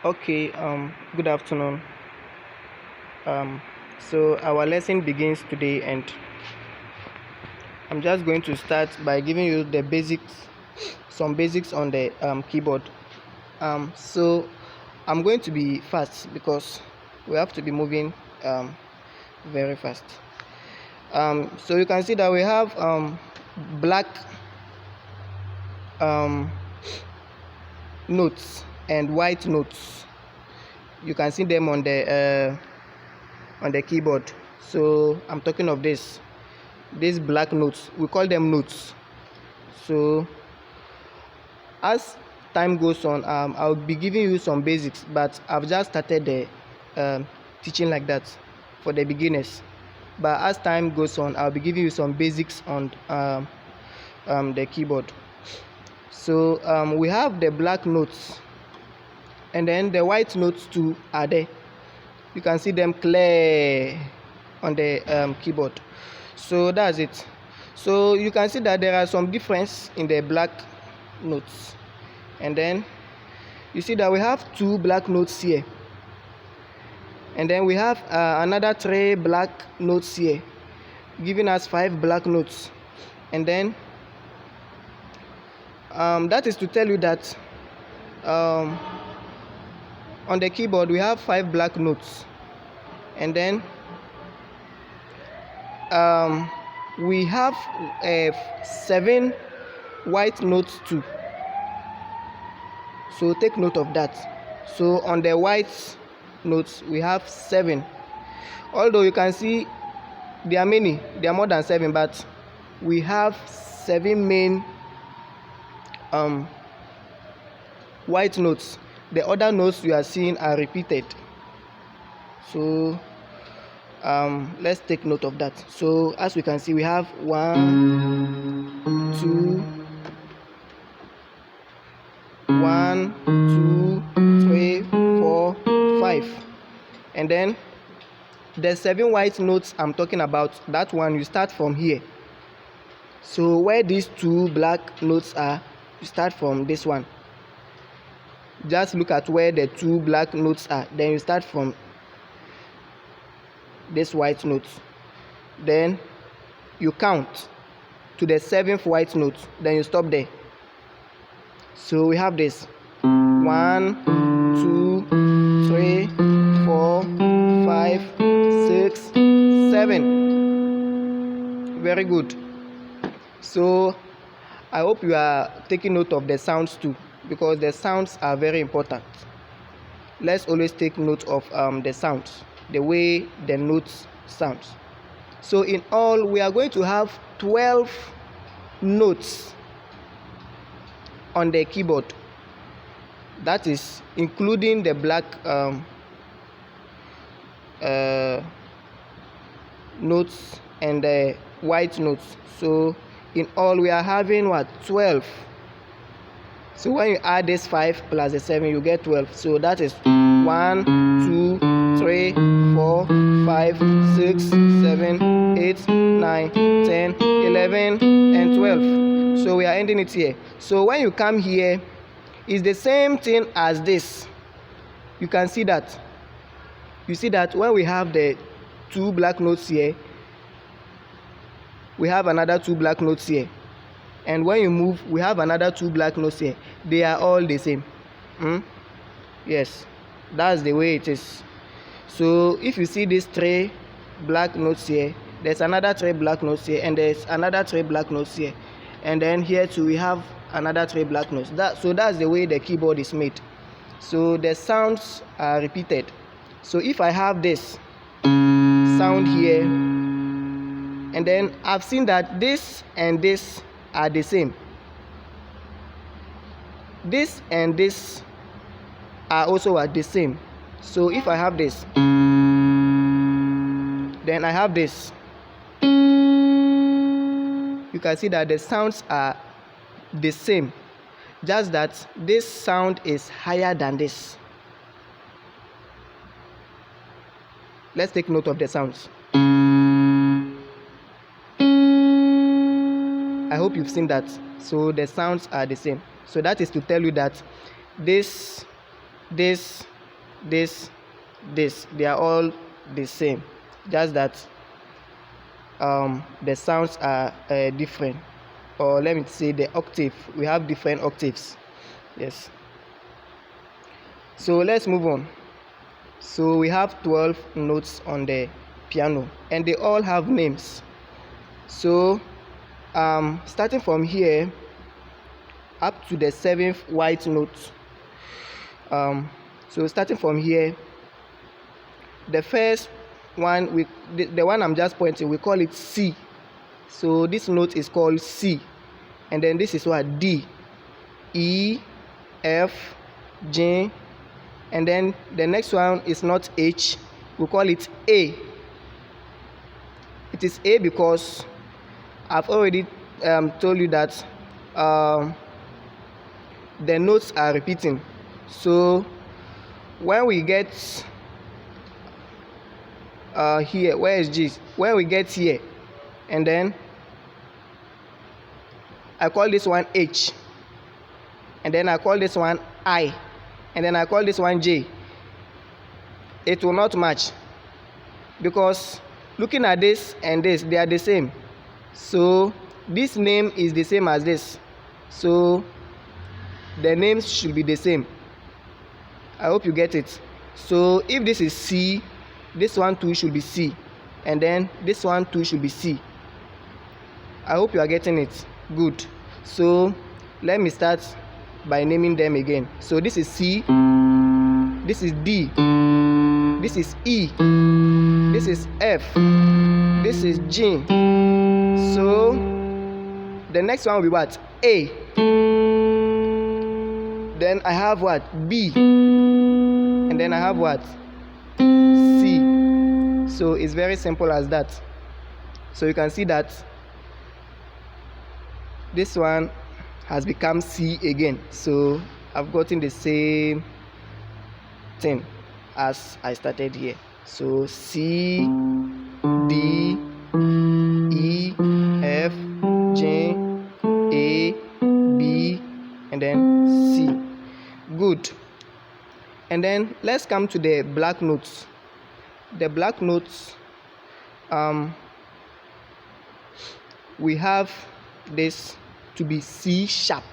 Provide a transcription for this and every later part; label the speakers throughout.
Speaker 1: Okay, good afternoon. Um, so our lesson begins today, and I'm just going to start by giving you the basics, some basics on the keyboard. So I'm going to be fast because we have to be moving very fast. So you can see that we have black um, notes and white notes. You can see them on the keyboard. So I'm talking of these black notes. We call them notes. So as time goes on, I'll be giving you some basics, but I've just started the teaching like that for the beginners. But as time goes on, I'll be giving you some basics on the keyboard. So we have the black notes, and then the white notes too are there. You can see them clear on the keyboard. So that's it. So you can see that there are some difference in the black notes, and then you see that we have two black notes here, and then we have another three black notes here, giving us 5 black notes. And then that is to tell you that um, on the keyboard we have 5 black notes, and then we have 7 white notes too. So take note of that. So on the white notes we have 7, although you can see there are many, there are more than 7, but we have 7 main white notes. The other notes you are seeing are repeated. So let's take note of that. So as we can see, we have 1 2 1 2 3 4 5, and then the 7 white notes I'm talking about, that one you start from here. So where these 2 black notes are, you start from this one. Just look at where the 2 black notes are, then you start from this white note, then you count to the 7th white note, then you stop there. So we have this 1 2 3 4 5 6 7. Very good. So I hope you are taking note of the sounds too, because the sounds are very important. Let's always take note of the sounds, the way the notes sounds. So in all, we are going to have 12 notes on the keyboard. That is including the black notes and the white notes. So in all, we are having 12. So when you add this 5 plus the 7, you get 12. So that is 1 2 3 4 5 6 7 8 9 10 11 and 12. So we are ending it here. So when you come here, it's the same thing as this. You can see that. You see that when we have the 2 black notes here, we have another 2 black notes here, and when you move, we have another 2 black notes here. They are all the same. Yes, that's the way it is. So if you see these 3 black notes here, there's another 3 black notes here, and there's another 3 black notes here, and then here too we have another 3 black notes. So that's the way the keyboard is made. So the sounds are repeated. So if I have this sound here, and then I've seen that this and this are the same. This and this are also at the same. So if I have this, then I have this. You can see that the sounds are the same, just that this sound is higher than this. Let's take note of the sounds. I hope you've seen that. So the sounds are the same. So that is to tell you that this this, they are all the same, just that the sounds are different, or let me say the octave. We have different octaves. Yes. So let's move on. So we have 12 notes on the piano, and they all have names. So starting from here up to the 7th white note. So starting from here, the first one, the one I'm just pointing, we call it C. So this note is called C, and then this is what? D, E, F, G, and then the next one is not H, we call it A. It is A because I've already told you that the notes are repeating. So when we get here, where is G? When we get here, and then I call this one H, and then I call this one I, and then I call this one J, it will not match, because looking at this and this, they are the same. So this name is the same as this, so the names should be the same. I hope you get it. So if this is C, this one too should be C, and then this one too should be C. I hope you are getting it. Good. So let me start by naming them again. So this is C, this is D, this is E, this is F, this is G. So the next one will be what? A. Then I have what? B. And then I have what? C. So it's very simple as that. So you can see that this one has become C again. So I've gotten the same thing as I started here. So C, D, E, F, G, A, B, and then C. Good. And then let's come to the black notes. The black notes, we have this to be C sharp.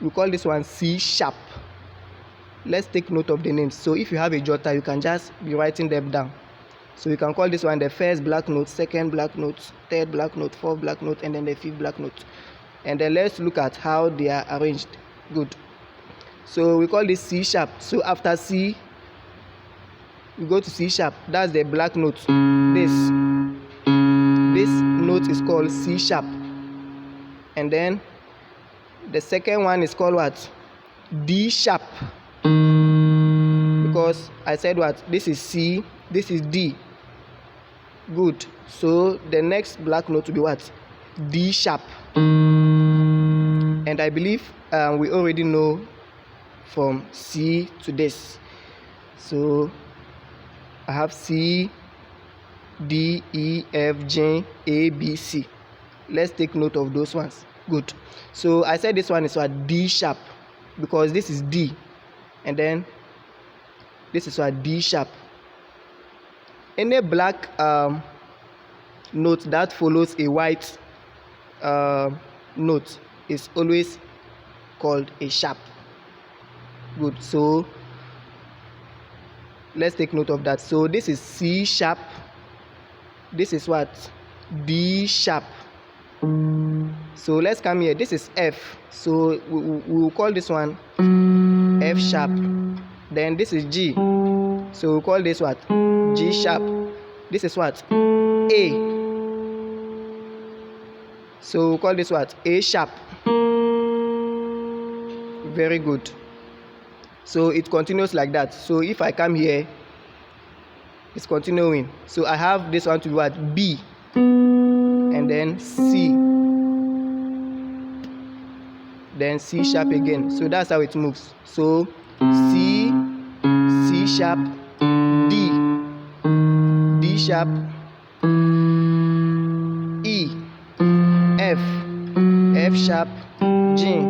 Speaker 1: We call this one C sharp. Let's take note of the names. So if you have a jotter, you can just be writing them down. So you can call this one the first black note, second black note, third black note, fourth black note, and then the fifth black note. And then let's look at how they are arranged. Good. So we call this C sharp. So after C, we go to C sharp. That's the black note. This note is called C sharp. And then the second one is called what? D sharp. Because I said what? This is C, this is D. Good. So the next black note will be what? D sharp. And I believe we already know from C to this. So I have C, D, E, F, G, A, B, C. Let's take note of those ones. Good. So I said this one is what? D sharp, because this is D, and then this is what? D sharp. Any black note that follows a white note is always called a sharp. Good. So let's take note of that. So this is C sharp, this is what? D sharp. So let's come here. This is F, so we will call this one F sharp. Then this is G, so we'll call this what? G sharp. This is what? A, so we'll call this what? A sharp. Very good. So it continues like that. So if I come here, it's continuing. So I have this one to be what? B, and then C, then C sharp again. So that's how it moves. So C, C sharp, D, D sharp, E, F, F sharp, G,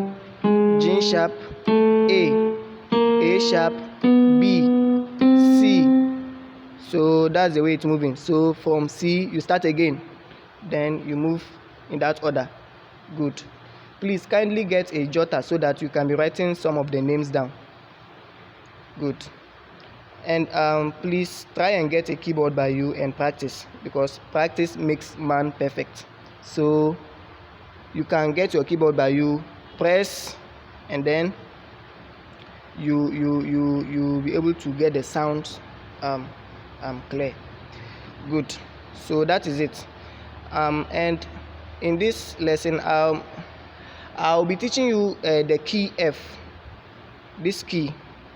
Speaker 1: G sharp, A sharp, B, So that's the way it's moving. So from C you start again, then you move in that order. Good. Please kindly get a jotter so that you can be writing some of the names down. Good. And please try and get a keyboard by you and practice, because practice makes man perfect. So you can get your keyboard by you, press, and then you be able to get the sounds clear. Good. So that is it. And in this lesson I'll be teaching you the key F. This key,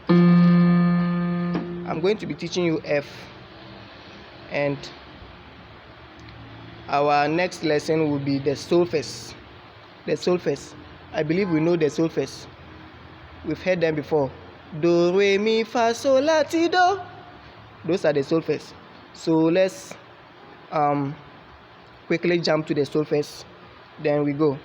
Speaker 1: I'm going to be teaching you F, and our next lesson will be the solfege. The solfege, I believe we know the solfege. We've heard them before. Do, re, mi, fa, sol, la, ti, do. Those are the solfege. So let's quickly jump to the solfege, then we go.